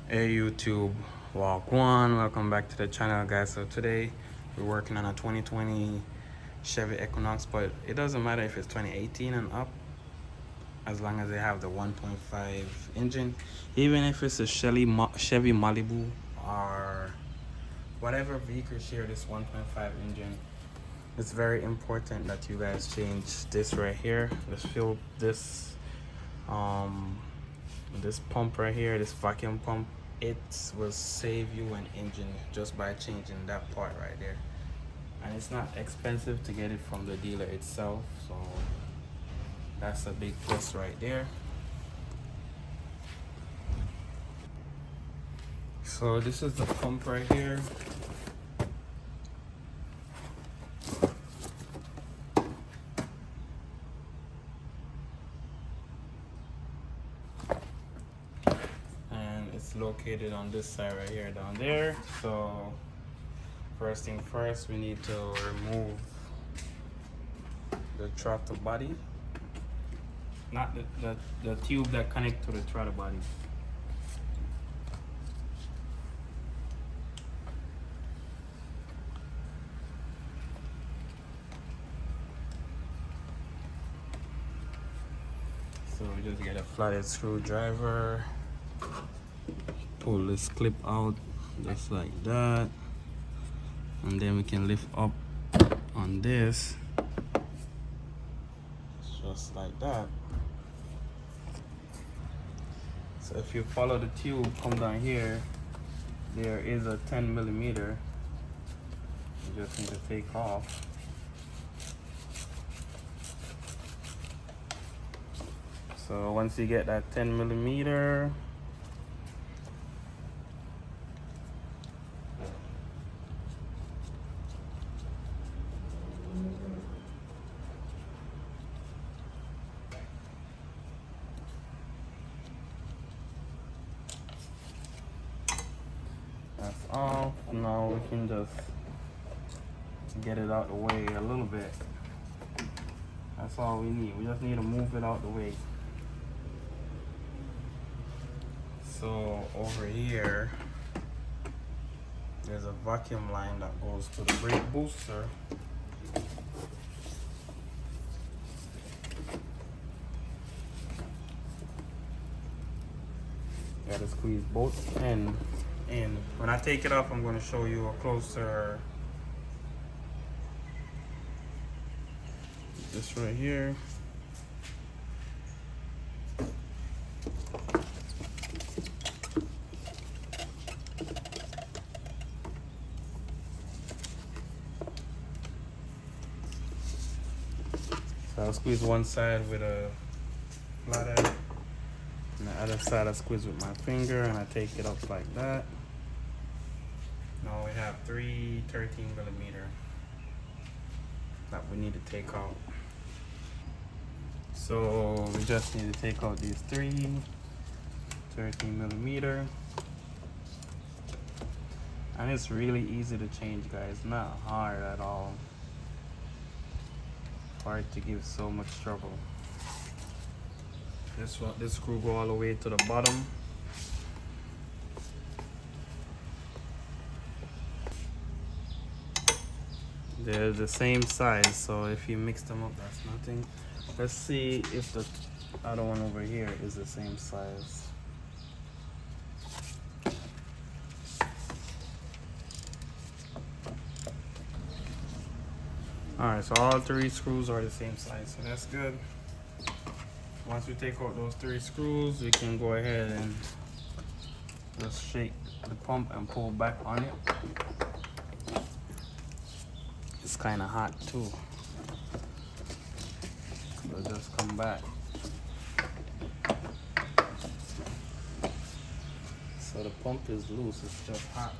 Hey YouTube, walk one. Welcome back to the channel, guys. So today we're working on a 2020 Chevy Equinox, but it doesn't matter if it's 2018 and up, as long as they have the 1.5 engine. Even if it's a Chevy Malibu or whatever vehicle share this 1.5 engine, it's very important that you guys change this right here. Let's fill this pump right here, this vacuum pump. It will save you an engine just by changing that part right there, and it's not expensive to get it from the dealer itself, so that's a big plus right there. So this is the pump right here. It's located on this side right here down there. So first thing first, we need to remove the throttle body, not the tube that connects to the throttle body. So we just get a flathead screwdriver, pull this clip out just like that, and then we can lift up on this just like that. So if you follow the tube, come down here, there is a 10 millimeter. You just need to take off. So once you get that 10 millimeter, that's off. Now we can just get it out the way a little bit. That's all we need. We just need to move it out the way. So over here, there's a vacuum line that goes to the brake booster. You gotta squeeze both ends in. When I take it off, I'm going to show you a closer. This right here. So I'll squeeze one side with a flathead, and the other side I squeeze with my finger, and I take it up like that. Now we have 3 13 millimeter that we need to take out. So we just need to take out these 3 13 millimeter, and it's really easy to change, guys. Not hard at all. Hard to give so much trouble. This screw go all the way to the bottom. They're the same size, so if you mix them up, that's nothing. Let's see if the other one over here is the same size. Alright, so all 3 screws are the same size, so that's good. Once we take out those 3 screws, we can go ahead and just shake the pump and pull back on it. It's kind of hot too, so just come back. So the pump is loose, it's just hot.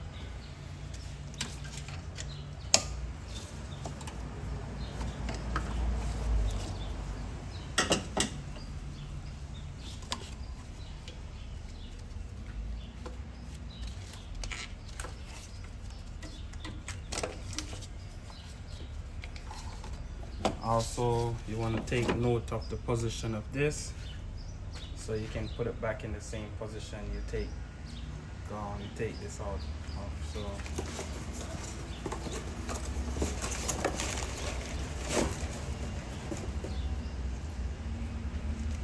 Also, you want to take note of the position of this, so you can put it back in the same position you take take this out off. So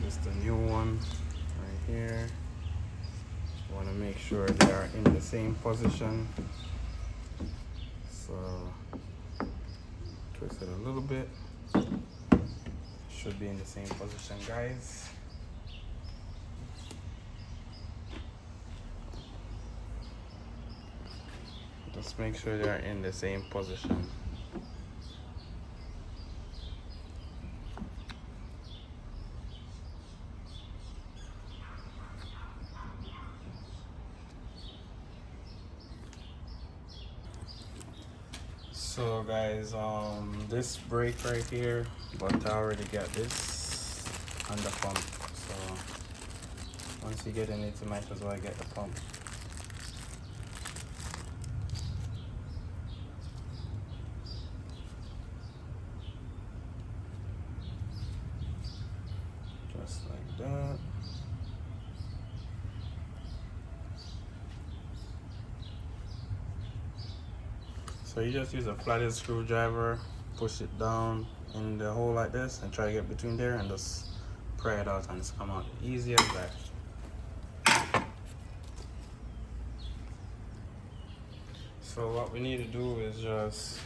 just a new one right here. Want to make sure they are in the same position. So twist it a little bit. Should be in the same position, guys. Just make sure they are in the same position. So guys, this brake right here, but I already got this on the pump. So once you get in it, you might as well get the pump. Just like that. So you just use a flathead screwdriver, push it down in the hole like this and try to get between there and just pry it out and it's come out easy as that. So what we need to do is just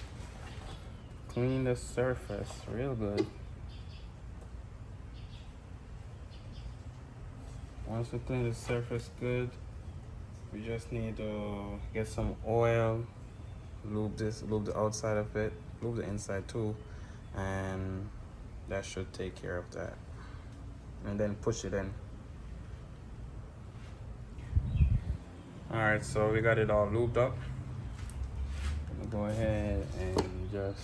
clean the surface real good. Once we clean the surface good, we just need to get some oil, lube the outside of it, lube the inside too, and that should take care of that. And then push it in. Alright, so we got it all lubed up. I'm gonna go ahead and just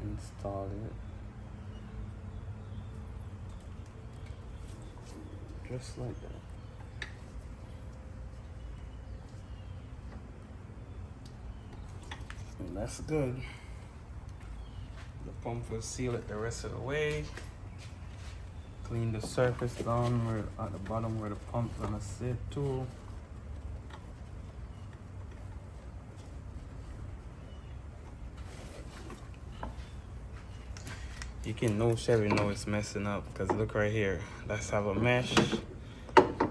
install it. Just like that. And that's good. The pump will seal it the rest of the way. Clean the surface down where, at the bottom where the pump's gonna sit too. You can know Chevy know it's messing up because look right here. Let's have a mesh.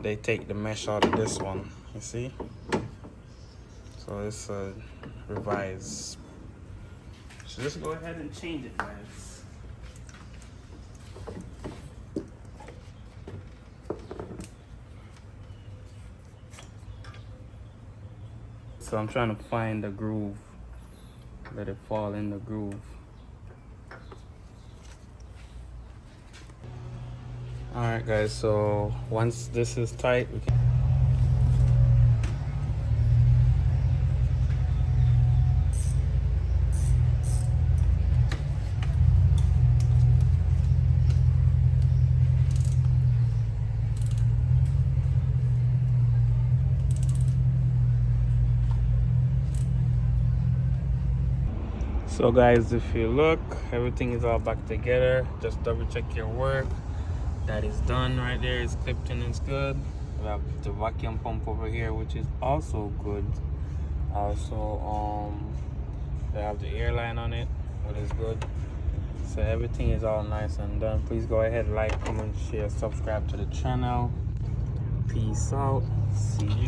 They take the mesh out of this one. You see? So it's a revise. So just go ahead and change it, guys. So I'm trying to find the groove. Let it fall in the groove. Alright guys, so once this is tight, we can So guys, if you look, everything is all back together. Just double check your work. That is done right there. It's clipped in, it's good. We have the vacuum pump over here, which is also good. Also, they have the airline on it, which is good. So everything is all nice and done. Please go ahead, like, comment, share, subscribe to the channel. Peace out. See you.